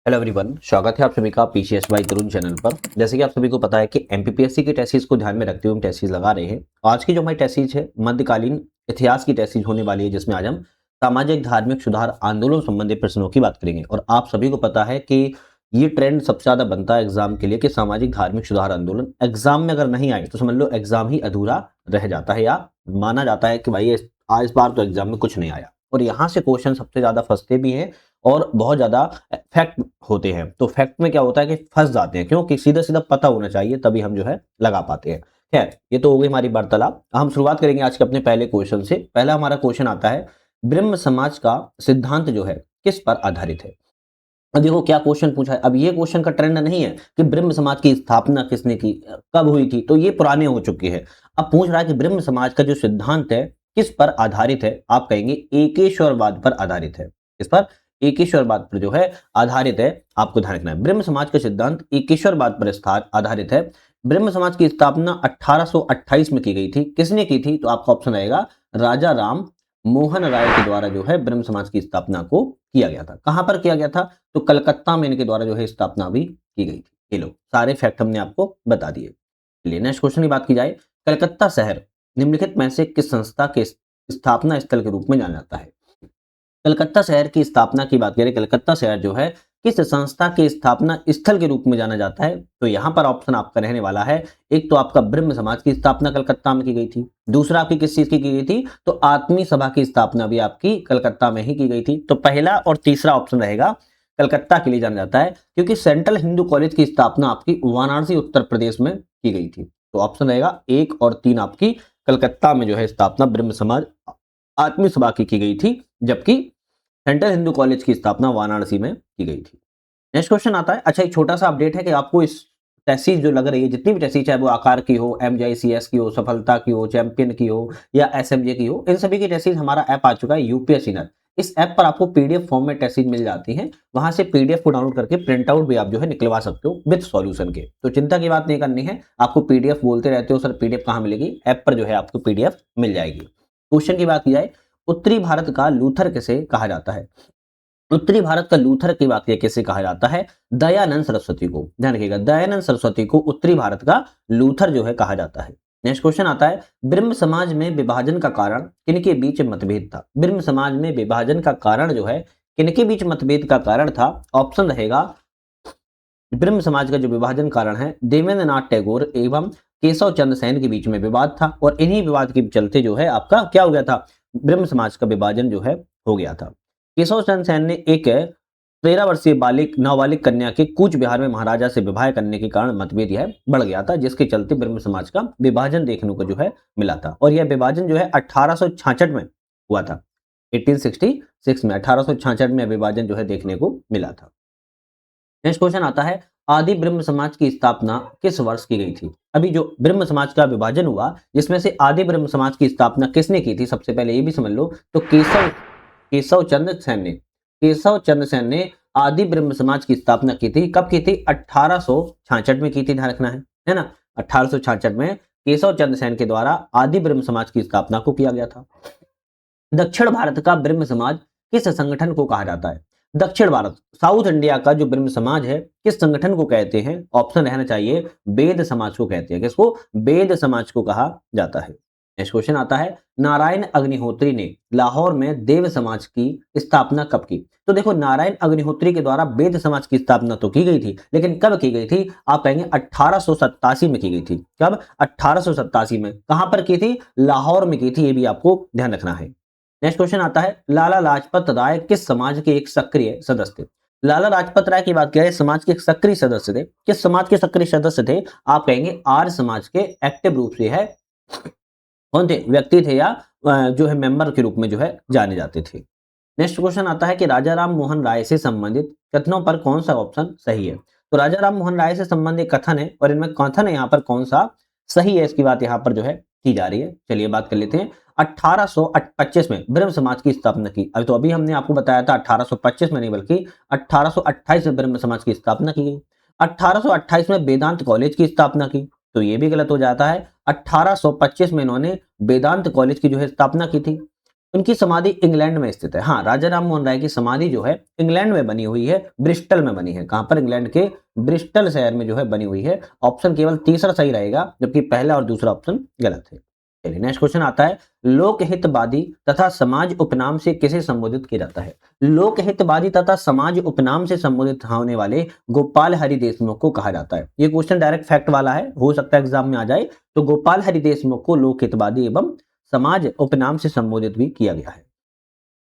Hello everyone, स्वागत है आप सभी का पीसीएस बाय तरुण चैनल पर। जैसे कि आप सभी को पता है कि एमपीपीएससी की टेस्टिस को ध्यान में रखते हुए हम टेस्टिस लगा रहे हैं। आज की जो हमारी टेस्टिस है मध्यकालीन इतिहास की टेस्टिस होने वाली है, जिसमें आज हम सामाजिक धार्मिक सुधार आंदोलन संबंधी प्रश्नों की बात करेंगे। और आप सभी को पता है कि ये ट्रेंड सबसे ज्यादा बनता है एग्जाम के लिए कि सामाजिक धार्मिक सुधार आंदोलन एग्जाम में अगर नहीं आए तो समझ लो एग्जाम ही अधूरा रह जाता है, या माना जाता है कि भाई इस बार तो एग्जाम में कुछ नहीं आया। और यहाँ से क्वेश्चन सबसे ज्यादा फंसते भी हैं और बहुत ज्यादा फैक्ट होते हैं। तो फैक्ट में क्या होता है कि फंस जाते हैं, क्योंकि सीधा सीधा पता होना चाहिए तभी हम जो है लगा पाते हैं। खैर, ये तो हो गई हमारी वार्तालाप। हम शुरुआत करेंगे आज के अपने पहले क्वेश्चन से। पहला हमारा क्वेश्चन आता है, ब्रह्म समाज का सिद्धांत जो है किस पर आधारित है। अब देखो क्या क्वेश्चन पूछा है। अब ये क्वेश्चन का ट्रेंड नहीं है कि ब्रह्म समाज की स्थापना किसने की, कब हुई थी, तो ये पुराने हो चुके हैं। अब पूछ रहा है कि ब्रह्म समाज का जो सिद्धांत है किस पर आधारित है। आप कहेंगे एकेश्वरवाद पर आधारित है। इस पर एकेश्वरवाद पर जो है आधारित है। आपको ध्यान रखना है, ब्रह्म समाज का सिद्धांत एकेश्वरवाद पर आधारित है। ब्रह्म समाज की स्थापना 1828 में की गई थी। किसने की थी, तो आपका ऑप्शन आएगा राजा राम मोहन राय के द्वारा जो है ब्रह्म समाज की स्थापना को किया गया था। कहां पर किया गया था, तो कलकत्ता में इनके द्वारा जो है स्थापना भी की गई थी। ये लो सारे फैक्ट हमने आपको बता दिए। चलिए नेक्स्ट क्वेश्चन की बात की जाए, कलकत्ता शहर निम्नलिखित में से किस संस्था के स्थापना स्थल के रूप में जाना जाता है। कलकत्ता शहर की स्थापना की बात करें, कलकत्ता शहर जो है किस संस्था के स्थापना स्थल के रूप में जाना जाता है, तो यहां पर ऑप्शन आपका रहने वाला है, एक तो आपका ब्रह्म समाज की स्थापना कलकत्ता में की गई थी, दूसरा आपकी किस चीज की गई थी, तो आत्मीय सभा की स्थापना भी आपकी कलकत्ता में ही की गई थी। तो पहला और तीसरा ऑप्शन रहेगा कलकत्ता के लिए जाना जाता है, क्योंकि सेंट्रल हिंदू कॉलेज की स्थापना आपकी वाराणसी उत्तर प्रदेश में की गई थी। तो ऑप्शन रहेगा 1 और 3 आपकी कलकत्ता में जो है स्थापना ब्रह्म समाज आत्मीय सभा की गई थी, जबकि सेंट्रल हिंदू कॉलेज की स्थापना वाराणसी में की गई थी। नेक्स्ट क्वेश्चन आता है, अच्छा एक छोटा सा अपडेट है कि आपको इस टेस्टिस जो लग रही है, जितनी भी टेस्टिस चाहे वो आकार की हो, एमजीआईसीएस की हो, सफलता की हो, चैंपियन की हो या एसएमजे की हो, इन सभी की टेस्टिस हमारा ऐप आ चुका है यूपीएससी नर। इस ऐप पर आपको पीडीएफ फॉर्म में टेस्टिस मिल जाती हैं। वहां से पीडीएफ को डाउनलोड करके प्रिंट आउट भी आप जो है निकलवा सकते हो विद सॉल्यूशन के। तो चिंता की बात नहीं करनी है। आपको पीडीएफ बोलते रहते हो सर पीडीएफ कहां मिलेगी, ऐप पर जो है आपको पीडीएफ मिल जाएगी। क्वेश्चन की बात की जाए, उत्तरी भारत का लूथर किसे कहा जाता है। उत्तरी भारत का लूथर की बात कैसे कहा जाता है, दयानंद सरस्वती को। ध्यान रखिएगा, दयानंद सरस्वती को उत्तरी भारत का लूथर जो है कहा जाता है। नेक्स्ट क्वेश्चन आता है, ब्रह्म समाज में विभाजन का कारण किनके बीच मतभेद था। ब्रह्म समाज में विभाजन का कारण जो है किनके बीच मतभेद का कारण था, ऑप्शन रहेगा ब्रह्म समाज का जो विभाजन कारण है देवेंद्र नाथ टैगोर एवं केशव चंद्र सेन के बीच में विवाद था, और इन्हीं विवाद के चलते जो है आपका क्या हो गया था, ब्रह्म समाज का विभाजन जो है हो गया था। केशव चंद्र सेन ने एक 13 वर्षीय नाबालिग कन्या के कूच बिहार में महाराजा से विवाह करने के कारण मतभेद यह बढ़ गया था, जिसके चलते ब्रह्म समाज का विभाजन देखने को जो है मिला था। और यह विभाजन जो है 1866 में हुआ था। 1866 में 1866 में विभाजन जो है देखने को मिला था। नेक्स्ट क्वेश्चन आता है, आदि ब्रह्म समाज की स्थापना किस वर्ष की गई थी। अभी जो ब्रह्म समाज का विभाजन हुआ जिसमें से आदि ब्रह्म समाज की स्थापना किसने की थी, सबसे पहले ये भी समझ लो, तो केशव चंद्र सेन ने। केशव चंद्र सेन ने आदि ब्रह्म समाज की स्थापना की थी। कब की थी, 1866 में की थी। ध्यान रखना है ना, 1866 में केशव चंद्र सेन के द्वारा आदि ब्रह्म समाज की स्थापना को किया गया था। दक्षिण भारत का ब्रह्म समाज किस संगठन को कहा जाता है। दक्षिण भारत साउथ इंडिया का जो ब्रह्म समाज है किस संगठन को कहते हैं, ऑप्शन रहना चाहिए वेद समाज को कहते हैं। किसको, वेद समाज को कहा जाता है। नेक्स्ट क्वेश्चन आता है, नारायण अग्निहोत्री ने लाहौर में देव समाज की स्थापना कब की। तो देखो नारायण अग्निहोत्री के द्वारा वेद समाज की स्थापना तो की गई थी, लेकिन कब की गई थी, आप कहेंगे 1887 में की गई थी। कब, 1887 में। कहां पर की थी, लाहौर में की थी। ये भी आपको ध्यान रखना है। नेक्स्ट क्वेश्चन आता है, लाला लाजपत राय किस समाज के एक सक्रिय सदस्य थे। लाला लाजपत राय की बात करें, समाज के एक सक्रिय सदस्य थे। किस समाज के सक्रिय सदस्य थे, आप कहेंगे आर्य समाज के एक्टिव रूप से है। कौन थे, व्यक्ति थे या जो है मेंबर के रूप में जो है जाने जाते थे। नेक्स्ट क्वेश्चन आता है कि राजा राम मोहन राय से संबंधित कथनों पर कौन सा ऑप्शन सही है। तो राजा राम मोहन राय से संबंधित कथन है, और इनमें कथन है यहाँ पर कौन सा सही है, इसकी बात यहाँ पर जो है की जा रही है। चलिए बात कर लेते हैं। 1825 में ब्रह्म समाज की स्थापना की। अभी हमने आपको बताया था 1825 में नहीं बल्कि 1828 में ब्रह्म समाज की स्थापना की गई। 1828 में वेदांत कॉलेज की स्थापना की, तो ये भी गलत हो जाता है। 1825 में इन्होंने वेदांत कॉलेज की जो है स्थापना की थी। उनकी समाधि इंग्लैंड में स्थित है। हाँ, राजा राम मोहन राय की समाधि जो है इंग्लैंड में बनी हुई है, ब्रिस्टल में बनी है। कहां पर? इंग्लैंड के ब्रिस्टल शहर में जो है बनी हुई है। ऑप्शन केवल तीसरा सही रहेगा, जबकि पहला और दूसरा ऑप्शन गलत है। चलिए नेक्स्ट क्वेश्चन आता है, लोकहितवादी तथा समाज उपनाम से किसे संबोधित किया जाता है? लोकहितवादी तथा समाज उपनाम से संबोधित होने वाले गोपाल हरि देशमुख को कहा जाता है। ये क्वेश्चन डायरेक्ट फैक्ट वाला है, हो सकता है एग्जाम में आ जाए। तो गोपाल हरि देशमुख को लोकहितवादी एवं समाज उपनाम से संबोधित भी किया गया है।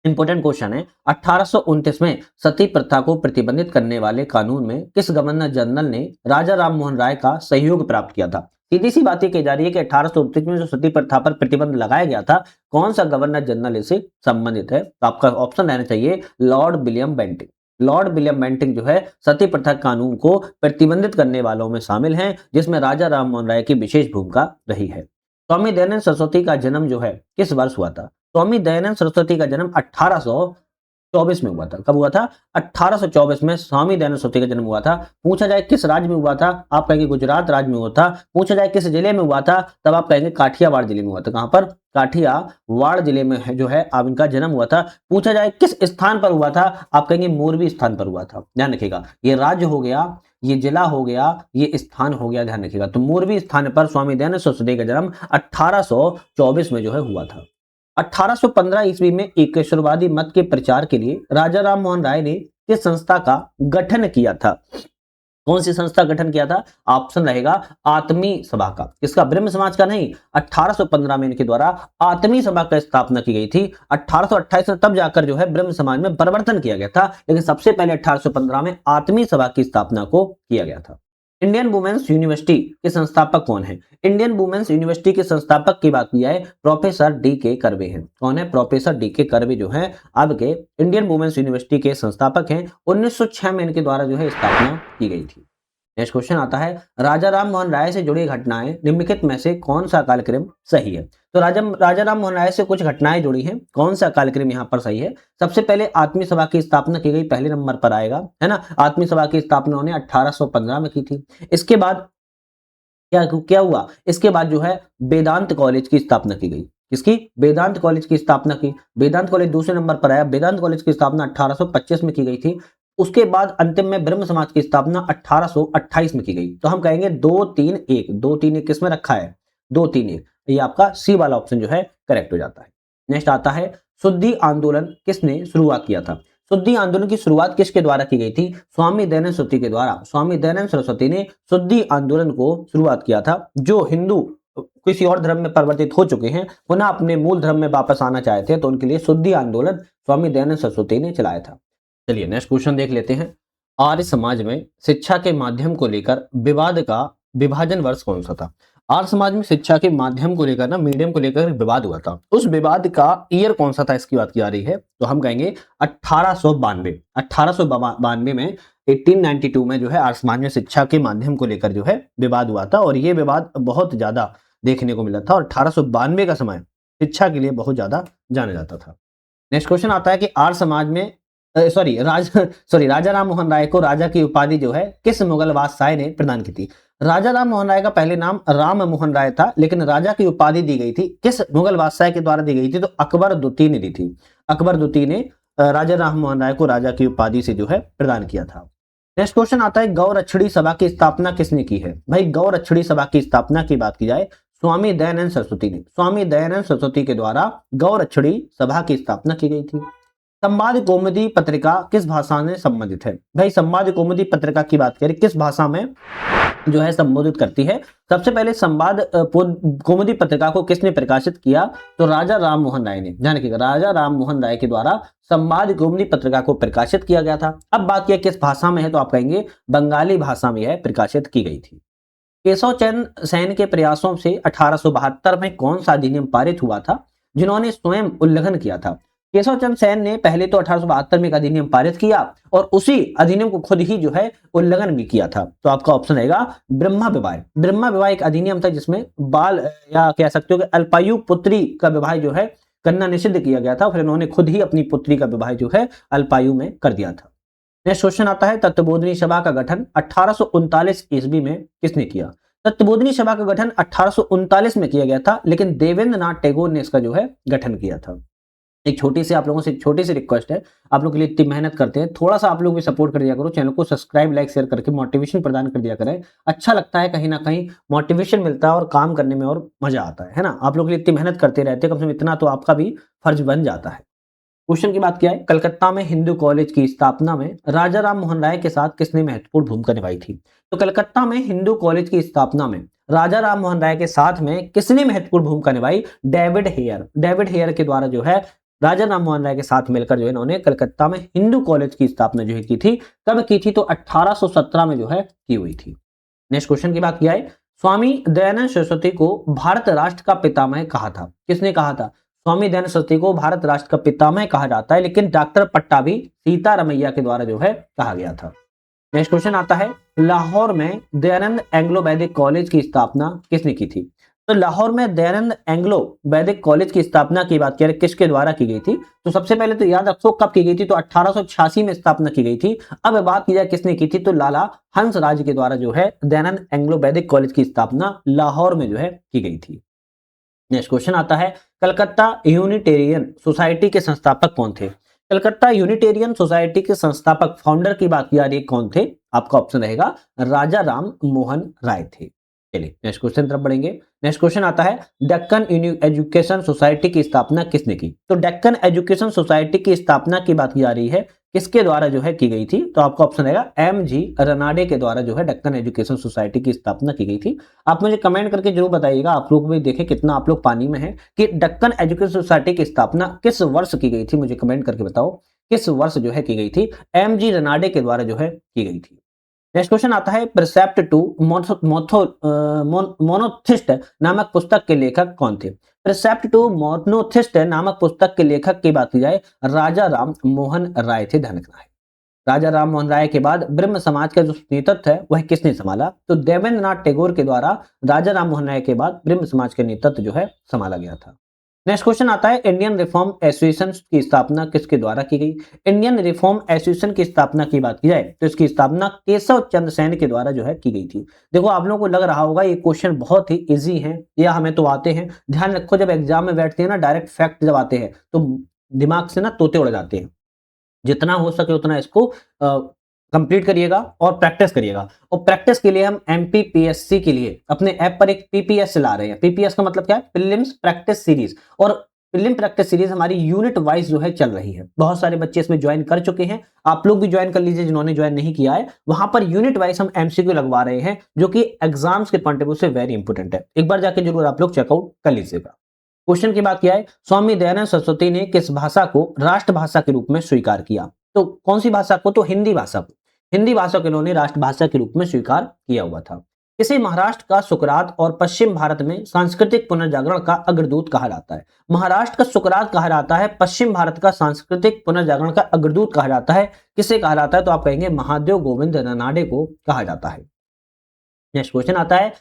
इंपॉर्टेंट क्वेश्चन है, 1829 में सती प्रथा को प्रतिबंधित करने वाले कानून में किस गवर्नर जनरल ने राजा राम मोहन राय का सहयोग प्राप्त किया था? सीधी सी बात कही जा रही है कि 1829 में जो सती प्रथा पर प्रतिबंध लगाया गया था, कौन सा गवर्नर जनरल इससे संबंधित है? तो आपका ऑप्शन रहना चाहिए Lord William Bentinck. Lord William Bentinck जो है सती प्रथा कानून को प्रतिबंधित करने वालों में शामिल हैं, जिसमें राजा राम मोहन राय की विशेष भूमिका रही है। स्वामी दयानंद सरस्वती का जन्म जो है किस वर्ष हुआ था? स्वामी दयानंद सरस्वती का जन्म 1824 में हुआ था। कब हुआ था? 1824 में स्वामी दयानंद सरस्वती का जन्म हुआ था। पूछा जाए किस राज्य में हुआ था, आप कहेंगे गुजरात राज्य में हुआ था। पूछा जाए किस जिले में हुआ था, तब आप कहेंगे काठियावाड़ जिले में हुआ था। कहां पर? काठियावाड़ जिले में है जो है अब इनका जन्म हुआ था। पूछा जाए किस स्थान पर हुआ था, आप कहेंगे मोरबी स्थान पर हुआ था। ध्यान रखिएगा, ये राज्य हो गया, ये जिला हो गया, ये स्थान हो गया, ध्यान रखिएगा। तो मोरबी स्थान पर स्वामी दयानंद सरस्वती का जन्म 1824 में जो है हुआ था। 1815 ईस्वी में एकेश्वरवादी मत के प्रचार के लिए राजा राम मोहन राय ने किस संस्था का गठन किया था? कौन सी संस्था गठन किया था? ऑप्शन रहेगा आत्मी सभा का। किसका? ब्रह्म समाज का नहीं, 1815 में इनके द्वारा आत्मी सभा का स्थापना की गई थी। 1828 में तब जाकर जो है ब्रह्म समाज में परिवर्तन किया गया था, लेकिन सबसे पहले 1815 में आत्मी सभा की स्थापना को किया गया था। इंडियन वुमेन्स यूनिवर्सिटी के संस्थापक कौन है? इंडियन वुमेन्स यूनिवर्सिटी के संस्थापक की बात की जाए, प्रोफेसर डी के कर्वे हैं। कौन है? प्रोफेसर डी के कर्वे जो है आपके इंडियन वुमेन्स यूनिवर्सिटी के संस्थापक हैं। 1906 में इनके द्वारा जो है स्थापना की गई थी। नेक्स्ट क्वेश्चन आता है, राजा राम मोहन राय से जुड़ी घटनाएं निम्नलिखित में से कौन सा कालक्रम सही है? तो राजा राम मोहन राय से कुछ घटनाएं जुड़ी हैं, कौन सा कालक्रम यहाँ पर सही है? सबसे पहले आत्मी सभा की स्थापना की गई, पहले नंबर पर आएगा, है ना। आत्मी सभा की स्थापना उन्होंने 1815 में की थी। इसके बाद क्या क्या हुआ? इसके बाद जो है वेदांत कॉलेज की स्थापना की गई। किसकी? वेदांत कॉलेज की स्थापना की। वेदांत कॉलेज दूसरे नंबर पर आया। वेदांत कॉलेज की स्थापना 1825 में की गई थी। उसके बाद अंतिम में ब्रह्म समाज की स्थापना 1828 में की गई। तो हम कहेंगे 2-3-1, 2-3-1 किसमें रखा है? 2-3-1, ये आपका सी वाला ऑप्शन जो है करेक्ट हो जाता है। नेक्स्ट आता है, शुद्धि आंदोलन किसने शुरुआत किया था? शुद्धि आंदोलन की शुरुआत किसके द्वारा की गई थी? स्वामी दयानंद सरस्वती के द्वारा। स्वामी दयानंद सरस्वती ने शुद्धि आंदोलन को शुरुआत किया था। जो हिंदू किसी और धर्म में परिवर्तित हो चुके हैं, पुनः अपने मूल धर्म में वापस आना चाहते हैं, तो उनके लिए शुद्धि आंदोलन स्वामी दयानंद सरस्वती ने चलाया था। चलिए नेक्स्ट क्वेश्चन देख लेते हैं। आर्य समाज में शिक्षा के माध्यम को लेकर विवाद का विभाजन वर्ष कौन सा था? आर्य समाज में शिक्षा के माध्यम को लेकर ना, मीडियम को लेकर विवाद हुआ था। उस विवाद का ईयर कौन सा था, इसकी बात की जा रही है। तो हम कहेंगे 1892। 1892 में 1892 में जो है आर्य समाज में शिक्षा के माध्यम को लेकर जो है विवाद हुआ था, और ये विवाद बहुत ज्यादा देखने को मिला था, और 1892 का समय शिक्षा के लिए बहुत ज्यादा जाना जाता था। नेक्स्ट क्वेश्चन आता है कि आर्य समाज में राजा राम मोहन राय को राजा की उपाधि जो है किस मुगल बादशाह ने प्रदान की थी? राजा राम मोहन राय का पहले नाम राम मोहन राय था, लेकिन राजा की उपाधि दी गई थी किस मुगल बादशाह के द्वारा दी गई थी? तो अकबर द्वितीय ने दी थी। अकबर द्वितीय ने राजा राम मोहन राय को राजा की उपाधि से जो है प्रदान किया था। नेक्स्ट क्वेश्चन आता है, गौरक्षणी सभा की स्थापना किसने की है? भाई गौरक्षणी सभा की स्थापना की बात की जाए, स्वामी दयानंद सरस्वती ने। स्वामी दयानंद सरस्वती के द्वारा गौरक्षणी सभा की स्थापना की गई थी। संवाद कौमुदी पत्रिका किस भाषा में संबंधित है? भाई संवाद कौमुदी पत्रिका की बात करें, किस भाषा में जो है संबोधित करती है? सबसे पहले संवाद कौमुदी पत्रिका को किसने प्रकाशित किया? तो राजा राम मोहन राय ने। ध्यान रखिएगा, राजा राम मोहन राय के द्वारा संवाद कौमुदी पत्रिका को प्रकाशित किया गया था। अब बात किया किस भाषा में है, तो आप कहेंगे बंगाली भाषा में यह प्रकाशित की गई थी। केशव चंद्र सेन के प्रयासों से 1872 में कौन सा अधिनियम पारित हुआ था जिन्होंने स्वयं उल्लंघन किया था? केशव चंद्र सेन ने पहले तो 1872 में एक अधिनियम पारित किया, और उसी अधिनियम को खुद ही जो है उल्लंघन भी किया था। तो आपका ऑप्शन रहेगा ब्रह्मा विवाह। ब्रह्मा विवाह एक अधिनियम था जिसमें बाल या कह सकते हो कि अल्पायु पुत्री का विवाह जो है करना निषिद्ध किया गया था, फिर उन्होंने खुद ही अपनी पुत्री का विवाह जो है अल्पायु में कर दिया था। नेक्स्ट क्वेश्चन आता है, तत्वबोधिनी सभा का गठन 1839 ईस्वी में किसने किया? तत्वबोधिनी सभा का गठन 1839 में किया गया था, लेकिन देवेंद्र नाथ टैगोर ने इसका जो है गठन किया था। एक छोटी सी आप लोगों से एक छोटी सी रिक्वेस्ट है, आप लोग के लिए इतनी मेहनत करते हैं, थोड़ा सा आप लोग भी सपोर्ट कर दिया करो, चैनल को सब्सक्राइब लाइक शेयर करके मोटिवेशन प्रदान कर दिया करें। अच्छा लगता है, कहीं ना कहीं मोटिवेशन मिलता है और काम करने में और मजा आता है ना। आप लोग के लिए इतनी मेहनत करते रहते हैं, कम से कम इतना तो आपका भी फर्ज बन जाता है। क्वेश्चन की बात क्या है, कलकत्ता में हिंदू कॉलेज की स्थापना में राजा राम मोहन राय के साथ किसने महत्वपूर्ण भूमिका निभाई थी। तो कलकत्ता में हिंदू कॉलेज की स्थापना में राजा राम मोहन राय के साथ में किसने महत्वपूर्ण भूमिका निभाई, डेविड हेयर। डेविड हेयर के द्वारा जो है राजा राम मोहन राय के साथ मिलकर जो है इन्होंने कलकत्ता में हिंदू कॉलेज की स्थापना जो है की थी। कब की थी, तो 1817 में जो है की हुई थी। नेक्स्ट क्वेश्चन की बात किया है, स्वामी दयानंद सरस्वती को भारत राष्ट्र का पितामह कहा था, किसने कहा था। स्वामी दयानंद सरस्वती को भारत राष्ट्र का पितामह कहा जाता है, लेकिन डॉक्टर पट्टाभी सीतारमैया के द्वारा जो है कहा गया था। नेक्स्ट क्वेश्चन आता है, लाहौर में दयानंद एंग्लो वैदिक कॉलेज की स्थापना किसने की थी। तो लाहौर में दयानंद एंग्लो वैदिक कॉलेज की स्थापना की बात करें किसके द्वारा की गई थी, तो सबसे पहले तो याद रखो कब की गई थी, तो 1886 में स्थापना की गई थी। अब बात की जाए किसने की थी, तो लाला हंसराज के द्वारा जो है दयानंद एंग्लो वैदिक कॉलेज की स्थापना लाहौर में जो है की गई थी। नेक्स्ट क्वेश्चन आता है, कलकत्ता यूनिटेरियन सोसाइटी के संस्थापक कौन थे। कलकत्ता यूनिटेरियन सोसाइटी के संस्थापक फाउंडर की बात की जा रही है, कौन थे, आपका ऑप्शन रहेगा राजा राम मोहन राय थे। चलिए नेक्स्ट क्वेश्चन तरफ बढ़ेंगे। नेक्स्ट क्वेश्चन आता है, डेक्कन एजुकेशन सोसाइटी की स्थापना किसने की। तो डेक्कन एजुकेशन सोसाइटी की स्थापना की बात की जा रही है, किसके द्वारा जो है की गई थी, तो आपका ऑप्शन रहेगा एम.जी. रनाडे के द्वारा जो है डेक्कन एजुकेशन सोसाइटी की स्थापना की गई थी। आप मुझे कमेंट करके जरूर बताइएगा, आप लोग भी देखें कितना आप लोग पानी में हैं, कि डेक्कन एजुकेशन सोसाइटी की स्थापना किस वर्ष की गई थी, मुझे कमेंट करके बताओ किस वर्ष जो है की गई थी। एम.जी. रनाडे के द्वारा जो है की गई थी। नेक्स्ट क्वेश्चन आता है, प्रिसेप्ट टू मोनोथिस्ट नामक पुस्तक के लेखक कौन थे। प्रिसेप्ट टू मोनोथिस्ट नामक पुस्तक के लेखक की बात की जाए, राजा राम मोहन राय थे। ध्यान रखना है, राजा राम मोहन राय के बाद ब्रह्म समाज का जो नेतृत्व है वह किसने संभाला, तो देवेंद्र नाथ टैगोर के द्वारा राजा राम मोहन राय के बाद ब्रह्म समाज का नेतृत्व जो है संभाला गया था। नेक्स्ट क्वेश्चन आता है, इंडियन रिफॉर्म एसोसिएशन की स्थापना किसके द्वारा की गई। इंडियन रिफॉर्म एसोसिएशन की स्थापना की बात की जाए तो इसकी स्थापना केशव चंद्र सेन के द्वारा जो है की गई थी। देखो आप लोगों को लग रहा होगा ये क्वेश्चन बहुत ही इजी है या हमें तो आते हैं, ध्यान रखो जब एग्जाम में बैठते हैं ना, डायरेक्ट फैक्ट जब आते हैं तो दिमाग से ना तोते उड़ जाते हैं। जितना हो सके उतना इसको कंप्लीट करिएगा और प्रैक्टिस करिएगा। और प्रैक्टिस के लिए हम एमपीपीएससी के लिए अपने ऐप पर एक पीपीएस चला रहे हैं। पीपीएस का मतलब क्या है, प्रीलिम्स प्रैक्टिस सीरीज, और प्रीलिम प्रैक्टिस सीरीज हमारी यूनिट वाइज जो है चल रही है। बहुत सारे बच्चे इसमें ज्वाइन कर चुके हैं, आप लोग भी ज्वाइन कर लीजिए जिन्होंने ज्वाइन नहीं किया है। वहां पर यूनिट वाइज हम एमसीक्यू लगवा रहे हैं, जो कि एग्जाम्स के पॉइंट ऑफ व्यू से वेरी इंपॉर्टेंट है। एक बार जाके जरूर आप लोग चेकआउट कर लीजिएगा। क्वेश्चन की बात किया है, स्वामी दयानंद सरस्वती ने किस भाषा को राष्ट्रभाषा के रूप में स्वीकार किया। तो कौन सी भाषा को, तो हिंदी भाषा को। हिंदी भाषा को इन्होंने राष्ट्रभाषा के रूप में स्वीकार किया हुआ था। इसे महाराष्ट्र का सुकरात और पश्चिम भारत में सांस्कृतिक पुनर्जागरण का अग्रदूत कहा जाता है। महाराष्ट्र का सुकरात कहा जाता है, पश्चिम भारत का सांस्कृतिक पुनर्जागरण का अग्रदूत कहा जाता है। किसे कहा जाता है, तो आप कहेंगे महादेव गोविंद रनाडे को कहा जाता है। नेक्स्ट क्वेश्चन आता है,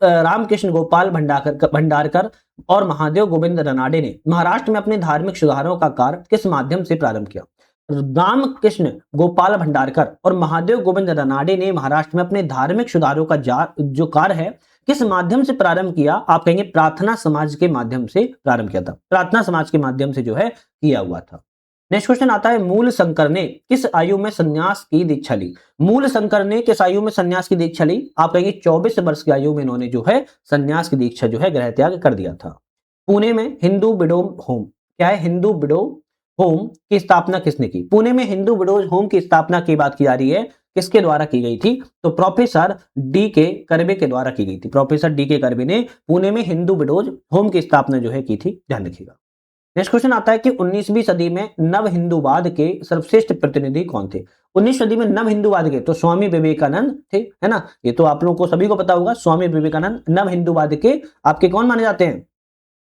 रामकृष्ण गोपाल भंडारकर और महादेव गोविंद रनाडे ने महाराष्ट्र में अपने धार्मिक सुधारों का कार्य किस माध्यम से प्रारंभ किया। रामकृष्ण गोपाल भंडारकर और महादेव गोविंद रनाडे ने महाराष्ट्र में अपने धार्मिक सुधारों का जो कार्य है किस माध्यम से प्रारंभ किया, आप कहेंगे प्रार्थना समाज के माध्यम से प्रारंभ किया था। प्रार्थना समाज के माध्यम से जो है किया हुआ था। नेक्स्ट क्वेश्चन आता है, मूल शंकर ने किस आयु में संन्यास की दीक्षा ली। मूल शंकर ने किस आयु में संन्यास की दीक्षा ली, आप कहेंगे 24 वर्ष की आयु में इन्होंने जो है संन्यास की दीक्षा जो है गृह त्याग कर दिया था। पुणे में हिंदू विडो होम, क्या है, हिंदू विडो होम की स्थापना किसने की। पुणे में हिंदू विडोज होम की स्थापना की बात की जा रही है, किसके द्वारा की गई थी, तो प्रोफेसर डी के कर्बे के द्वारा की गई थी। प्रोफेसर डी के कर्बे ने पुणे में हिंदू विडोज होम की स्थापना जो है की थी, ध्यान रखिएगा। नेक्स्ट क्वेश्चन आता है कि 19वीं सदी में नव हिंदूवाद के सर्वश्रेष्ठ प्रतिनिधि कौन थे। 19वीं सदी में नव हिंदूवाद के, तो स्वामी विवेकानंद थे, है ना, ये तो आप लोगों को सभी को पता होगा। स्वामी विवेकानंद नव हिंदूवाद के आपके कौन माने जाते हैं,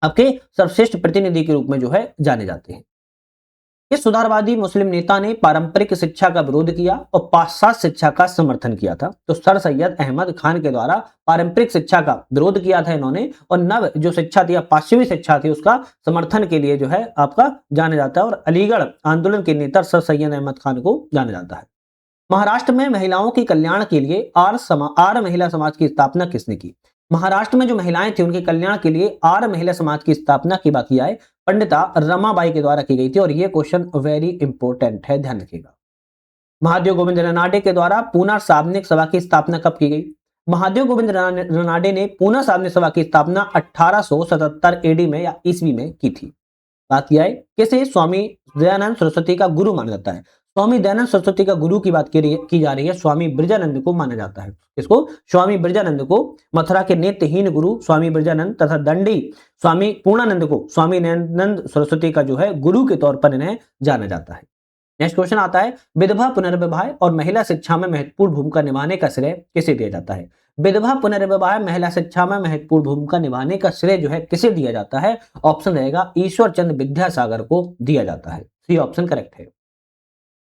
आपके सर्वश्रेष्ठ प्रतिनिधि के रूप में जो है जाने जाते हैं। इस सुधारवादी मुस्लिम नेता ने पारंपरिक शिक्षा का विरोध किया और पाश्चात्य शिक्षा का समर्थन किया था। तो सर सैयद अहमद खान के द्वारा पारंपरिक शिक्षा का विरोध किया था इन्होंने, और नव जो शिक्षा थी, पश्चिमी शिक्षा थी, उसका समर्थन के लिए जो है आपका जाना जाता है। और अलीगढ़ आंदोलन के नेता सर सैयद अहमद खान को जाना जाता है। महाराष्ट्र में महिलाओं के कल्याण के लिए आर्य महिला समाज की स्थापना किसने की। महाराष्ट्र में जो महिलाएं थी उनके कल्याण के लिए आर्य महिला समाज की स्थापना की बात किया है पंडिता रमाबाई के द्वारा की गई थी, और ये क्वेश्चन वेरी इंपॉर्टेंट है, ध्यान रखिएगा। महादेव गोविंद रनाडे के द्वारा पूना सार्वजनिक सभा की स्थापना कब की गई? महादेव गोविंद रनाडे ने पूना सार्वजनिक सभा की स्थापना 1877 एडी में या ईस्वी में की थी। बात किया है किसे स्वामी दयानंद सरस्वती का गुरु माना जाता है? स्वामी दयानंद सरस्वती का गुरु की बात की जा रही है, स्वामी ब्रजानंद को माना जाता है। इसको स्वामी ब्रजानंद को मथुरा के नेत्रहीन गुरु स्वामी ब्रजानंद तथा दंडी स्वामी पूर्णानंद को स्वामी दयानंद सरस्वती का जो है गुरु के तौर पर इन्हें जाना जाता है। नेक्स्ट क्वेश्चन आता है विधवा पुनर्विवाह और महिला शिक्षा में महत्वपूर्ण भूमिका निभाने का श्रेय किसे दिया जाता है? विधवा पुनर्विवाह महिला शिक्षा में महत्वपूर्ण भूमिका निभाने का श्रेय जो है किसे दिया जाता है? ऑप्शन रहेगा ईश्वर चंद्र विद्यासागर को दिया जाता है। सी ऑप्शन करेक्ट है।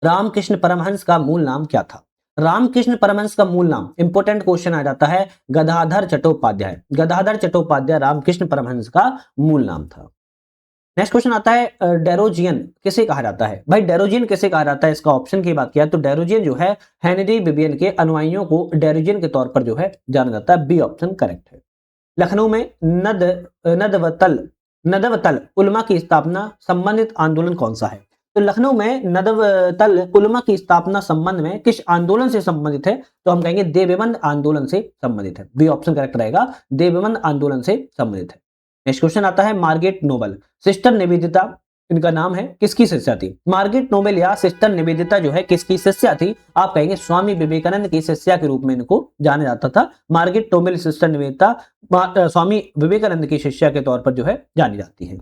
रामकृष्ण परमहंस का मूल नाम क्या था? रामकृष्ण परमहंस का मूल नाम, इंपोर्टेंट क्वेश्चन आ जाता है, गदाधर चट्टोपाध्याय। गदाधर चट्टोपाध्याय रामकृष्ण परमहंस का मूल नाम था। नेक्स्ट क्वेश्चन आता है डेरोजियन किसे कहा जाता है? भाई डेरोजियन किसे कहा जाता है, इसका ऑप्शन की बात किया तो डेरोजियन जो है हेनरी बिबियन के अनुयायियों को डेरोजियन के तौर पर जो है जाना जाता है। बी ऑप्शन करेक्ट है। लखनऊ में नदवतल उलमा की स्थापना संबंधित आंदोलन कौन सा है? तो लखनऊ में नदवतल उलमा की स्थापना संबंध में किस आंदोलन से संबंधित है? तो हम कहेंगे देवबंद आंदोलन से संबंधित है। बी ऑप्शन करेक्ट रहेगा, देवबंद आंदोलन से संबंधित है। नेक्स्ट क्वेश्चन आता है मार्गरेट नोबल, सिस्टर निवेदिता इनका नाम है, किसकी शिष्या थी? मार्गरेट नोबेल या सिस्टर निवेदिता जो है किसकी शिष्या थी? आप कहेंगे स्वामी विवेकानंद की शिष्या के रूप में इनको जाना जाता था। Margaret Nobel sister Nivedita Swami Vivekananda की शिष्या के तौर पर जो है जानी जाती है।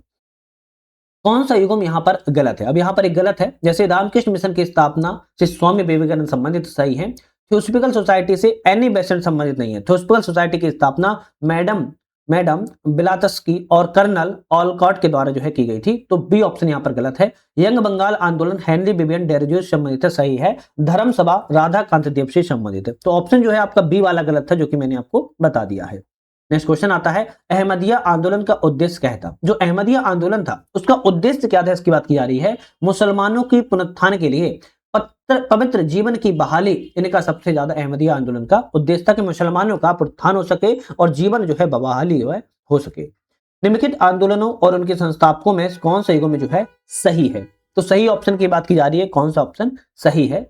कौन सा युग्म यहाँ पर गलत है? अब यहाँ पर एक गलत है, जैसे रामकृष्ण मिशन की स्थापना से स्वामी विवेकानंद संबंधित सही है। थियोसॉफिकल सोसाइटी से एनी बेसेंट संबंधित नहीं है। थियोसॉफिकल सोसाइटी की स्थापना मैडम ब्लात्स्की और कर्नल ऑलकॉट के द्वारा जो है की गई थी, तो बी ऑप्शन यहाँ पर गलत है। यंग बंगाल आंदोलन हेनरी बिबियन डेरोजियो से संबंधित है, सही है। धर्म सभा राधा कांत देव से संबंधित है, तो ऑप्शन जो है आपका बी वाला गलत था, जो कि मैंने आपको बता दिया है। नेक्स्ट क्वेश्चन आता है अहमदिया आंदोलन का उद्देश्य क्या था? जो अहमदिया आंदोलन था उसका उद्देश्य क्या था, इसकी बात की जा रही है। मुसलमानों की पुनरुत्थान के लिए पवित्र जीवन की बहाली इनका सबसे ज्यादा अहमदिया आंदोलन का उद्देश्य था कि मुसलमानों का पुनरुत्थान हो सके और जीवन जो है बहाली हो सके। निम्नलिखित आंदोलनों और उनके संस्थापकों में कौन सा युग्म जो है सही है? तो सही ऑप्शन की बात की जा रही है, कौन सा ऑप्शन सही है?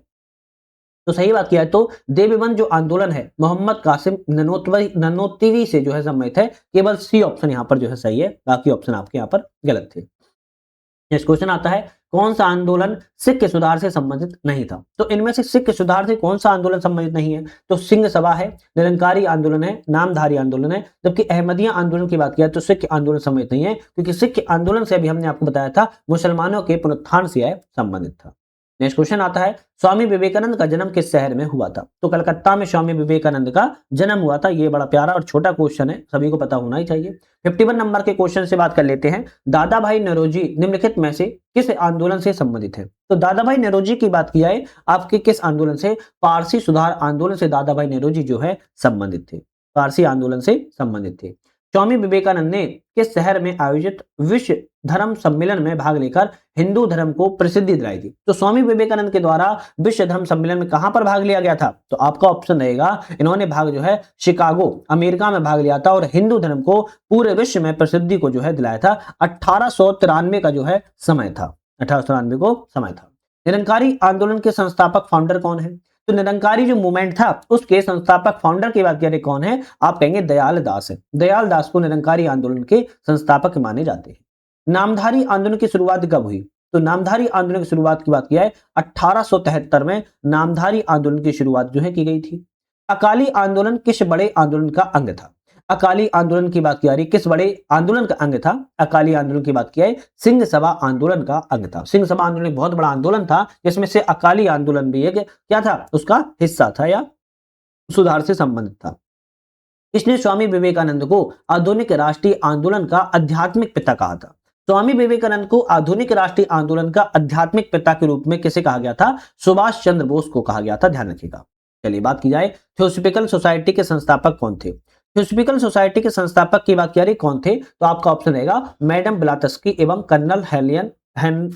तो सही बात किया है तो देवबंद जो आंदोलन है मोहम्मद कासिम ननोतवी से जो है संबंधित है। केवल सी ऑप्शन यहाँ पर जो है सही है, बाकी ऑप्शन आपके यहाँ पर गलत थे। नेक्स्ट क्वेश्चन आता है कौन सा आंदोलन सिख के सुधार से संबंधित नहीं था? तो इनमें से सिख के सुधार से कौन सा आंदोलन संबंधित नहीं है? तो सिंह सभा है, निरंकारी आंदोलन है, नामधारी आंदोलन है। जबकि अहमदिया आंदोलन की बात किया तो सिख आंदोलन संबंधित नहीं है, क्योंकि सिख आंदोलन से अभी हमने आपको बताया था मुसलमानों के पुनरुत्थान से संबंधित था। नेक्स्ट क्वेश्चन आता है स्वामी विवेकानंद का जन्म किस शहर में हुआ था? तो कलकत्ता में स्वामी विवेकानंद का जन्म हुआ था। ये बड़ा प्यारा और छोटा क्वेश्चन है, सभी को पता होना ही चाहिए। 51 नंबर के क्वेश्चन से बात कर लेते हैं। दादा भाई नौरोजी निम्नलिखित में से किस आंदोलन से संबंधित है? तो दादा भाई नौरोजी की बात किया है आपके किस आंदोलन से? पारसी सुधार आंदोलन से दादा भाई नौरोजी जो है संबंधित थे, पारसी आंदोलन से संबंधित थे। स्वामी विवेकानंद ने किस शहर में आयोजित विश्व धर्म सम्मेलन में भाग लेकर हिंदू धर्म को प्रसिद्धि दिलाई थी? तो स्वामी विवेकानंद के द्वारा विश्व धर्म सम्मेलन में कहां पर भाग लिया गया था? तो आपका ऑप्शन रहेगा इन्होंने भाग जो है शिकागो अमेरिका में भाग लिया था और हिंदू धर्म को पूरे विश्व में प्रसिद्धि को जो है दिलाया था। 1893 का जो है समय था, 1893 को समय था। निरंकारी आंदोलन के संस्थापक फाउंडर कौन है? तो निरंकारी जो मूवमेंट था उसके संस्थापक फाउंडर की बात करें कौन है? आप कहेंगे दयाल दास है। दयाल दास को निरंकारी आंदोलन के संस्थापक माने जाते हैं। नामधारी आंदोलन की शुरुआत कब हुई? तो नामधारी आंदोलन की शुरुआत की बात किया है 1873 में नामधारी आंदोलन की शुरुआत जो है की गई थी। अकाली आंदोलन किस बड़े आंदोलन का अंग था? अकाली आंदोलन की बात की जा रही किस बड़े आंदोलन का अंग था? अकाली आंदोलन की बात किया है सिंह सभा आंदोलन का अंग था। सिंह सभा आंदोलन एक बहुत बड़ा आंदोलन था जिसमें से अकाली आंदोलन भी एक क्या था, उसका हिस्सा था या सुधार से संबंधित था। इसने स्वामी विवेकानंद को आधुनिक राष्ट्रीय आंदोलन का आध्यात्मिक पिता कहा था। स्वामी विवेकानंद को आधुनिक राष्ट्रीय आंदोलन का आध्यात्मिक पिता के रूप में किसे कहा गया था? सुभाष चंद्र बोस को कहा गया था, ध्यान रखिएगा। चलिए बात की जाए थियोसॉफिकल सोसाइटी के संस्थापक कौन थे? थियोसॉफिकल सोसाइटी के संस्थापक की बात की कौन थे? तो आपका ऑप्शन रहेगा मैडम ब्लात्स्की एवं कर्नल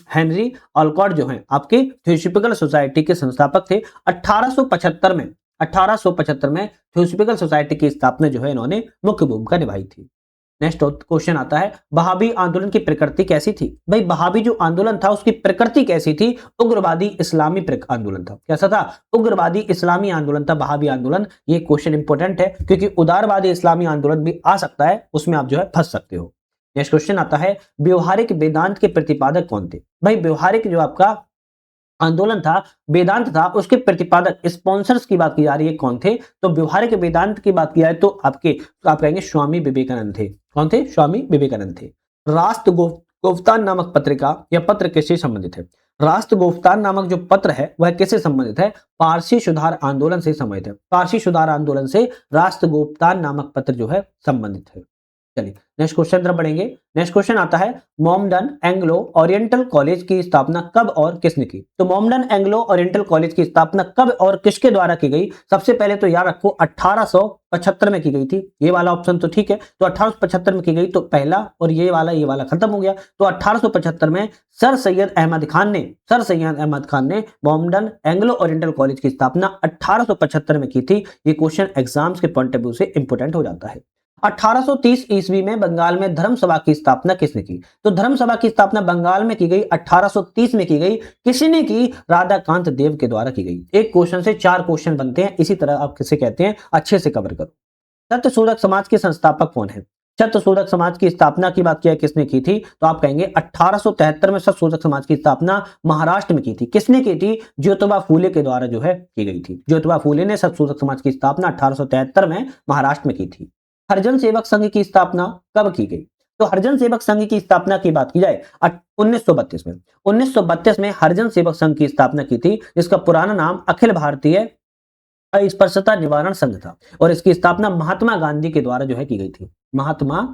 हेनरी ऑलकॉट जो हैं आपके थियोसॉफिकल सोसाइटी के संस्थापक थे। 1875 में 1875 में थियोसॉफिकल सोसाइटी की स्थापना जो है इन्होंने मुख्य भूमिका निभाई थी। नेक्स्ट क्वेश्चन आता है, वहाबी आंदोलन की प्रकृति कैसी थी? भाई वहाबी जो आंदोलन था उसकी प्रकृति कैसी थी? उग्रवादी इस्लामी आंदोलन था। कैसा था? उग्रवादी इस्लामी आंदोलन था वहाबी आंदोलन। ये क्वेश्चन इंपॉर्टेंट है क्योंकि उदारवादी इस्लामी आंदोलन भी आ सकता है, उसमें आप जो है फंस सकते हो। नेक्स्ट क्वेश्चन आता है, व्यवहारिक वेदांत के प्रतिपादक कौन थे? भाई व्यवहारिक जो आपका आंदोलन था, वेदांत था, उसके प्रतिपादक स्पॉन्सर्स की बात की जा रही है, कौन थे? तो व्यवहारिक वेदांत की बात की जाए तो आप कहेंगे स्वामी विवेकानंद थे। कौन थे? स्वामी विवेकानंद थे। राष्ट्र गोफ्तान नामक पत्रिका या पत्र किससे संबंधित है? राष्ट्र गोफ्तान नामक जो पत्र है वह किससे संबंधित है? पारसी सुधार आंदोलन से संबंधित है। पारसी सुधार आंदोलन से राष्ट्र गोफ्तान नामक पत्र जो है संबंधित है। चलिए नेक्स्ट क्वेश्चन तरफ बढ़ेंगे। नेक्स्ट क्वेश्चन आता है, मोमडन एंग्लो ओरिएंटल कॉलेज की स्थापना कब और किसने की? तो मोमडन एंग्लो ओरिएंटल कॉलेज की स्थापना कब और किसके द्वारा की गई? सबसे पहले तो याद रखो 1875 में की गई थी। ये वाला ऑप्शन तो ठीक है, तो 1875 में की गई, तो पहला और ये वाला खत्म हो गया। तो 1875 में सर सैयद अहमद खान ने मोमडन एंग्लो ओरिएंटल कॉलेज की स्थापना 1875 में की थी। ये क्वेश्चन एग्जाम्स के पॉइंट ऑफ व्यू से इंपोर्टेंट हो जाता है। 1830 ईस्वी में बंगाल में धर्म सभा की स्थापना किसने की? तो धर्म सभा की स्थापना बंगाल में की गई 1830 में की गई। किसने की? राधाकांत देव के द्वारा की गई। एक क्वेश्चन से 4 क्वेश्चन बनते हैं, इसी तरह आप किसे कहते हैं, अच्छे से कवर करो। सत्यशोधक समाज के संस्थापक कौन है? सत्यशोधक समाज की स्थापना की बात किया किसने की थी? तो आप कहेंगे 1873 में सत्यशोधक समाज की स्थापना महाराष्ट्र में की थी। किसने की थी? ज्योतिबा फूले के द्वारा जो है की गई थी। ज्योतिबा फूले ने सत्यशोधक समाज की स्थापना 1873 में महाराष्ट्र में की थी। हरिजन सेवक संघ की स्थापना कब की गई? तो हरिजन सेवक संघ की स्थापना की बात की जाए 1932 में। 1932 में हरिजन सेवक संघ की स्थापना की थी, जिसका पुराना नाम अखिल भारतीय अस्पृश्यता निवारण संघ था और इसकी स्थापना महात्मा गांधी के द्वारा जो है की गई थी। महात्मा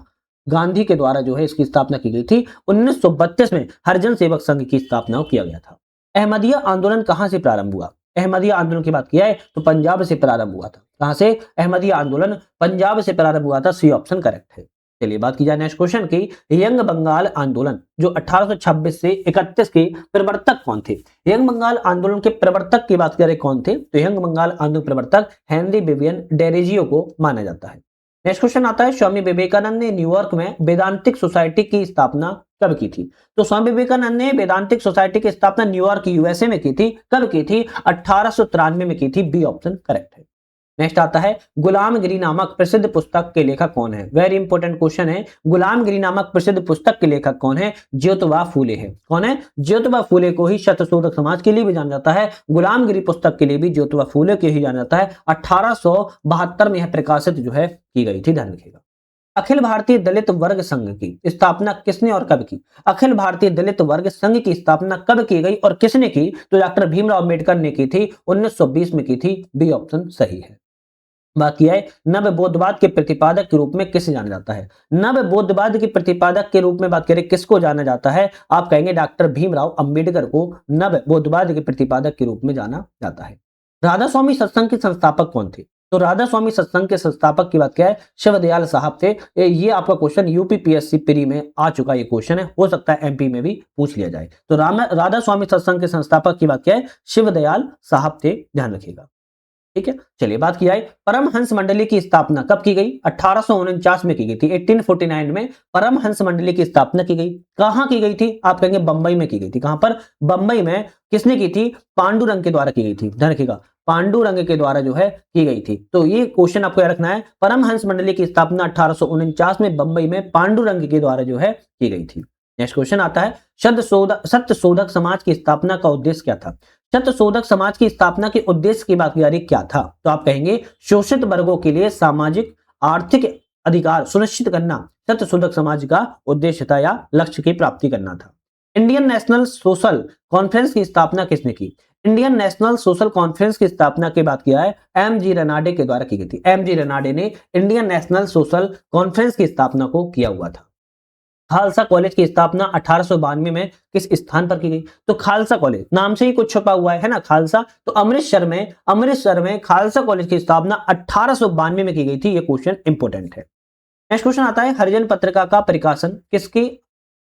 गांधी के द्वारा जो है इसकी स्थापना की गई थी। 1932 में हरिजन सेवक संघ की स्थापना किया गया था। अहमदिया आंदोलन कहां से प्रारंभ हुआ? अहमदिया आंदोलन की बात किया है तो पंजाब से प्रारंभ हुआ था। कहां से? अहमदिया आंदोलन पंजाब से प्रारंभ हुआ था। सी ऑप्शन करेक्ट है। चलिए बात की जाए नेक्स्ट क्वेश्चन की, यंग बंगाल आंदोलन जो 1826 से 31 के प्रवर्तक कौन थे? यंग बंगाल आंदोलन के प्रवर्तक की बात करें कौन थे? तो यंग बंगाल आंदोलन प्रवर्तक हेनरी विवियन डेरेजियो को माना जाता है। नेक्स्ट क्वेश्चन आता है, स्वामी विवेकानंद ने न्यूयॉर्क में वेदांतिक सोसाइटी की स्थापना कब की थी? तो स्वामी विवेकानंद ने वेदांतिक सोसाइटी की स्थापना न्यूयॉर्क यूएसए में की थी। कब की थी? 1893 में की थी। बी ऑप्शन करेक्ट है। नेक्स्ट आता है, गुलामगिरी नामक प्रसिद्ध पुस्तक के लेखक कौन है? वेरी इंपॉर्टेंट क्वेश्चन है। गुलामगिरी नामक प्रसिद्ध पुस्तक के लेखक कौन है? ज्योतिबा फूले है। कौन है? ज्योतिबा फूले को ही सत्यशोधक समाज के लिए भी जाना जाता है, गुलामगिरी पुस्तक के लिए भी ज्योतिबा फूले को ही जाना जाता है। 1872 में यह प्रकाशित जो है की गई थी। ध्यान रखिएगा। अखिल भारतीय दलित वर्ग संघ की स्थापना किसने और कब की? अखिल भारतीय दलित वर्ग संघ की स्थापना कब की गई और किसने की? तो डॉक्टर भीमराव अम्बेडकर ने की थी। 1920 में की थी। बी ऑप्शन सही है। बाकी है, नव बौद्धवाद के प्रतिपादक के रूप में किसे जाना जाता है? नव बौद्धवाद के प्रतिपादक के रूप में बात करें किसको जाना जाता है? आप कहेंगे डॉक्टर भीमराव अंबेडकर को नव बौद्धवाद के प्रतिपादक के रूप में जाना जाता है। राधा स्वामी सत्संग के संस्थापक कौन थे? तो राधा स्वामी सत्संग के संस्थापक की बात क्या है? शिवदयाल साहब थे। ये आपका क्वेश्चन यूपीपीएससी प्री में आ चुका ये क्वेश्चन है, हो सकता है एमपी में भी पूछ लिया जाए। तो राधा स्वामी सत्संग के संस्थापक की बात क्या है? शिवदयाल साहब थे। ध्यान रखिएगा। ठीक है, चलिए बात की जाए, परमहंस मंडली की स्थापना कब की गई? 1849 में की गई थी। 1849 में परमहंस मंडली की स्थापना की गई। कहां की गई थी? आप कहेंगे बंबई में की गई थी। कहां पर? बंबई में। किसने की थी? पांडुरंग के द्वारा की गई थी। ध्यान रखिएगा, पांडुरंग के द्वारा जो है की गई थी। तो ये क्वेश्चन आपको याद रखना है। परमहंस मंडली की स्थापना 1849 में बंबई में पांडुरंग के द्वारा जो है की गई थी। नेक्स्ट क्वेश्चन आता है, सत्यशोधक समाज की स्थापना का उद्देश्य क्या था? सत्यशोधक समाज की स्थापना के उद्देश्य की बात की क्या था? तो आप कहेंगे शोषित वर्गों के लिए सामाजिक आर्थिक अधिकार सुनिश्चित करना सत्यशोधक समाज का उद्देश्य था या लक्ष्य की प्राप्ति करना था। इंडियन नेशनल सोशल कॉन्फ्रेंस की स्थापना किसने की? इंडियन नेशनल सोशल कॉन्फ्रेंस की स्थापना की बात किया है एम.जी. रनाडे के द्वारा की गई थी। एम.जी. रनाडे ने इंडियन नेशनल सोशल कॉन्फ्रेंस की स्थापना को किया हुआ था। खालसा कॉलेज की स्थापना 1892 में किस स्थान पर की गई? तो खालसा कॉलेज नाम से ही कुछ छुपा हुआ है ना, खालसा। तो अमृतसर में खालसा कॉलेज की स्थापना 1892 में की गई थी। यह क्वेश्चन इंपोर्टेंट है। नेक्स्ट क्वेश्चन आता है, हरिजन पत्रिका का प्रकाशन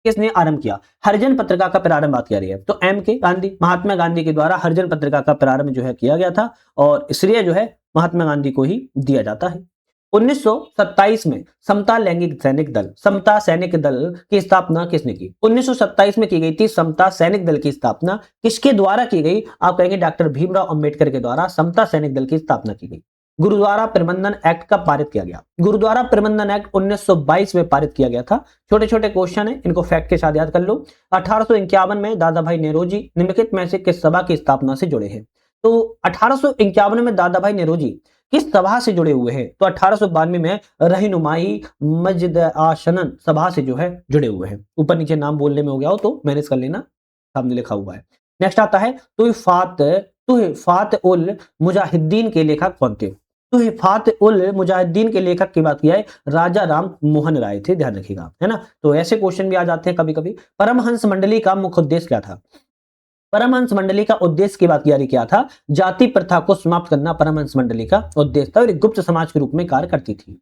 किसने आरंभ किया? हरिजन पत्रिका का प्रारंभ बात रही है तो एम के गांधी, महात्मा गांधी के द्वारा हरिजन पत्रिका का प्रारंभ जो है किया गया था और श्रेय जो है महात्मा गांधी को ही दिया जाता है। 1927 में समता लैंगिक सैनिक दल, समता सैनिक दल की स्थापना किसने की? 1927 में की गई थी समता सैनिक दल की स्थापना किसके द्वारा की गई? आप कहेंगे डॉक्टर भीमराव अंबेडकर के द्वारा समता सैनिक दल की स्थापना की गई। गुरुद्वारा प्रबंधन एक्ट कब पारित किया गया? गुरुद्वारा प्रबंधन एक्ट 1922 में पारित किया गया था। छोटे छोटे क्वेश्चन है, इनको फैक्ट के साथ याद कर लो। 1851 में दादा भाई नेरोजी निम्नलिखित में से किस सभा की स्थापना से जुड़े हैं? तो 1851 में दादा भाई नेरोजी किस सभा से जुड़े हुए हैं? तो 1892 में रहनुमाई मस्जिद आशनन सभा से जो है जुड़े हुए हैं। ऊपर नीचे नाम बोलने में हो गया हो तो मैनेज कर लेना, सामने लिखा हुआ है। नेक्स्ट आता है तुहिफात उल मुजाहिदीन के लेखक कौन थे? तुहिफात उल मुजाहिदीन के लेखक की बात किया है राजा राम मोहन राय थे, ध्यान रखिएगा, है ना। तो ऐसे क्वेश्चन भी आ जाते हैं कभी कभी। परमहंस मंडली का मुख्य उद्देश्य क्या था? परमहंस मंडली का उद्देश्य की बात किया क्या था? जाति प्रथा को समाप्त करना परमहंस मंडली का उद्देश्य था और एक गुप्त समाज के रूप में कार्य करती थी।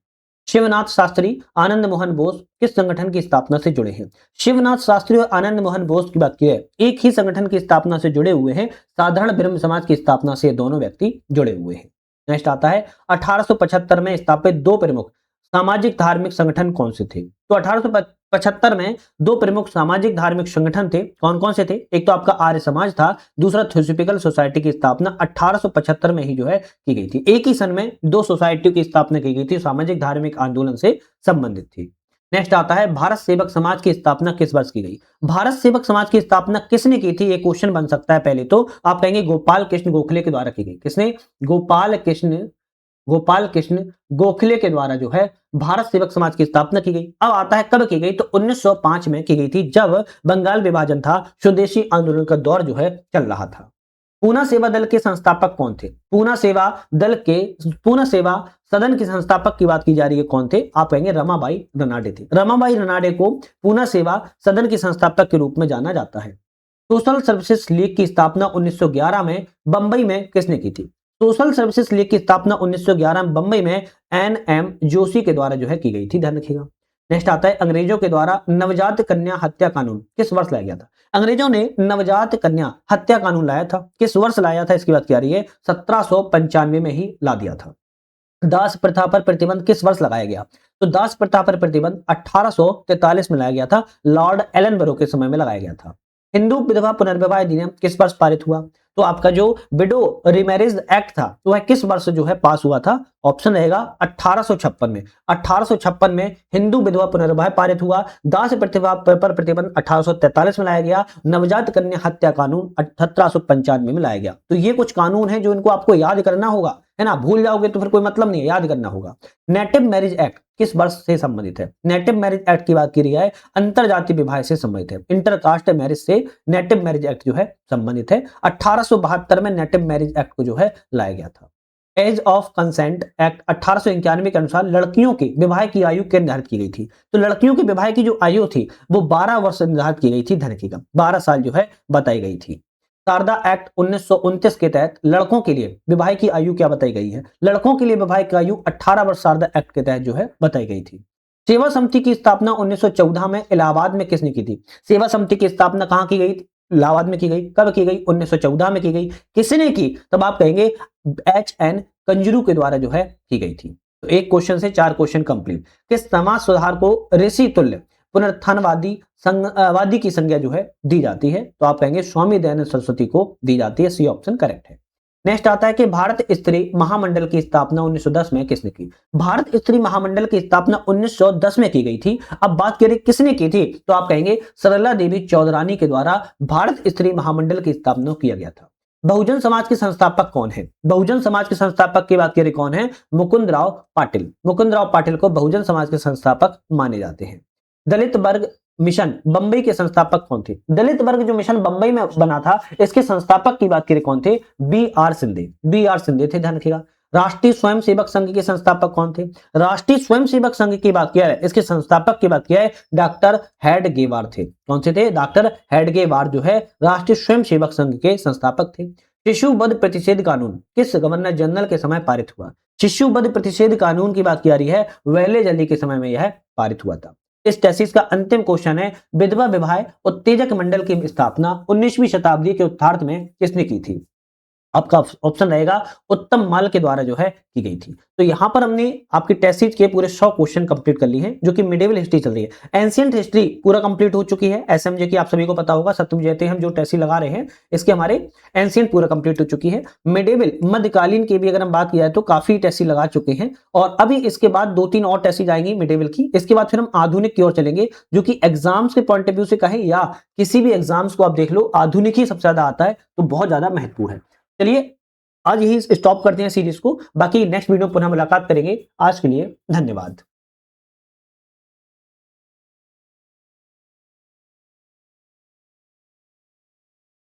शिवनाथ शास्त्री आनंद मोहन बोस किस संगठन की स्थापना से जुड़े हैं? शिवनाथ शास्त्री और आनंद मोहन बोस की बात की है एक ही संगठन की स्थापना से जुड़े हुए हैं। साधारण ब्रह्म समाज की स्थापना से दोनों व्यक्ति जुड़े हुए हैं। नेक्स्ट आता है 1875 में स्थापित दो प्रमुख सामाजिक धार्मिक संगठन कौन से थे? तो 1875 में दो प्रमुख सामाजिक धार्मिक संगठन थे, कौन कौन से थे? एक तो आपका आर्य समाज था, दूसरा थियोसॉफिकल सोसाइटी की स्थापना 1875 में ही जो है की गई थी। एक ही सन में दो सोसाइटियों की स्थापना की गई थी, सामाजिक धार्मिक आंदोलन से संबंधित थी। नेक्स्ट आता है भारत सेवक समाज की स्थापना किस वर्ष की गई? भारत सेवक समाज की स्थापना किसने की थी? ये क्वेश्चन बन सकता है। पहले तो आप कहेंगे गोपाल कृष्ण गोखले के द्वारा की गई। किसने? गोपाल कृष्ण गोखले के द्वारा जो है भारत सेवक समाज की स्थापना की गई। अब आता है कब की गई? तो 1905 में की गई थी, जब बंगाल विभाजन था, स्वदेशी आंदोलन का दौर जो है चल रहा था। पूना सेवा दल के संस्थापक कौन थे? पूना सेवा सदन के संस्थापक की बात की जा रही है, कौन थे? आप कहेंगे रमाबाई रनाडे थे। रमाबाई रनाडे को पूना सेवा सदन के संस्थापक के रूप में जाना जाता है। सोशल सर्विसेज लीग की स्थापना 1911 में बंबई में किसने की थी? सोशल सर्विसेज लीग की स्थापना 1911 में बंबई में एन.एम. जोशी के द्वारा जो है की गई थी, ध्यान रखिएगा। नेक्स्ट आता है अंग्रेजों के द्वारा नवजात कन्या हत्या कानून किस वर्ष लाया गया था? अंग्रेजों ने नवजात कन्या हत्या कानून लाया था, किस वर्ष लाया था? इसकी बात की जा रही है 1795 में ही ला दिया था। दास प्रथा पर प्रतिबंध किस वर्ष लगाया गया? तो दास प्रथा पर प्रतिबंध 1843 में लाया गया था, लॉर्ड एलनबरो के समय में लगाया गया था। हिंदू विधवा पुनर्विवाह अधिनियम किस वर्ष पारित हुआ? तो आपका जो विडो रिमैरिज एक्ट था वह किस वर्ष जो है पास हुआ था? ऑप्शन रहेगा 1856 में। 1856 में हिंदू विधवा पुनर्विवाह पारित हुआ। दास प्रथा पर प्रतिबंध 1843 में लाया गया। नवजात कन्या हत्या कानून 1795 में लाया गया। तो ये कुछ कानून है जो इनको आपको याद करना होगा, है ना। भूल जाओगे तो फिर कोई मतलब नहीं है, याद करना होगा। नेटिव मैरिज एक्ट किस वर्ष से संबंधित है? नेटिव मैरिज एक्ट की बात की रही है अंतरजातीय विवाह से संबंधित है। इंटरकास्ट मैरिज से नेटिव मैरिज एक्ट जो है संबंधित है। 1872 में नेटिव मैरिज एक्ट को जो है लाया गया था। एज ऑफ कंसेंट एक्ट 1891 के अनुसार लड़कियों की विवाह की आयु क्या निर्धारित की गई थी? तो लड़कियों की विवाह की जो आयु थी वो 12 वर्ष निर्धारित की गई थी, धन की 12 साल जो है बताई गई थी। शारदा एक्ट 1929 के तहत लड़कों के लिए विवाह की आयु क्या बताई गई है? लड़कों के लिए विवाह की आयु 18 वर्ष शारदा एक्ट के तहत जो है बताई गई थी। सेवा समिति की स्थापना 1914 में इलाहाबाद में किसने की थी? सेवा समिति की स्थापना कहां की गई? इलाहाबाद में की गई। कब की गई? 1914 में की गई। किसने की? तब आप कहेंगे एच.एन. कंजरू के द्वारा जो है की गई थी। तो एक क्वेश्चन से 4 क्वेश्चन कंप्लीट। किस समाज सुधार को ऋषि तुल्य पुनरुत्थानवादी की संज्ञा जो है दी जाती है? तो आप कहेंगे स्वामी दयानंद सरस्वती को दी जाती है। सी ऑप्शन करेक्ट है। नेक्स्ट आता है कि भारत स्त्री महामंडल की स्थापना 1910 में किसने की? भारत स्त्री महामंडल की स्थापना 1910 में की गई थी। अब बात करें किसने की थी, तो आप कहेंगे सरला देवी चौधरानी के द्वारा भारत स्त्री महामंडल की स्थापना किया गया था। बहुजन समाज के संस्थापक कौन है? बहुजन समाज के संस्थापक की बात करें कौन है? मुकुंदराव पाटिल। मुकुंदराव पाटिल को बहुजन समाज के संस्थापक माने जाते हैं। दलित वर्ग मिशन बंबई के संस्थापक कौन थे? दलित वर्ग जो मिशन बंबई में बना था इसके संस्थापक की बात करें कौन थे? बी.आर. सिंधे। बी.आर. सिंधे थे, ध्यान रखिएगा। राष्ट्रीय स्वयंसेवक संघ के संस्थापक कौन थे? राष्ट्रीय स्वयंसेवक संघ की बात किया है, इसके संस्थापक की बात किया है डॉक्टर हेडगेवार थे। कौन से थे? डॉक्टर हेडगेवार जो है राष्ट्रीय स्वयंसेवक संघ के संस्थापक थे। शिशु वध प्रतिषेध कानून किस गवर्नर जनरल के समय पारित हुआ? शिशु वध प्रतिषेध कानून की बात की जा रही है वेलेज अली के समय में यह पारित हुआ था। इस टेसिस का अंतिम क्वेश्चन है विधवा विवाह उत्तेजक मंडल की स्थापना 19वीं शताब्दी के उत्तरार्ध में किसने की थी? आपका ऑप्शन रहेगा उत्तम माल के द्वारा जो है की गई थी। तो यहां पर हमने आपकी टेस्ट सीरीज के पूरे 100 क्वेश्चन कंप्लीट कर लिए हैं, जो कि मिडिवल हिस्ट्री चल रही है। एंशिएंट हिस्ट्री पूरा कंप्लीट हो चुकी है। एसएमजे की आप सभी को पता होगा, सत्यम हम जो टेस्ट लगा रहे हैं इसके हमारे एंशिएंट पूरा कंप्लीट हो चुकी है। मिडिवल मध्यकालीन की भी अगर हम बात किया है तो काफी टेस्ट लगा चुके हैं, और अभी इसके बाद 2-3 और टेस्ट आएंगी मिडिवल की। इसके बाद फिर हम आधुनिक की ओर चलेंगे, जो कि एग्जाम्स के पॉइंट ऑफ व्यू से कहें या किसी भी एग्जाम्स को आप देख लो, आधुनिक ही सबसे ज्यादा आता है, तो बहुत ज्यादा महत्वपूर्ण है। चलिए आज यही स्टॉप करते हैं सीरीज को, बाकी नेक्स्ट वीडियो पुनः मुलाकात करेंगे। आज के लिए धन्यवाद।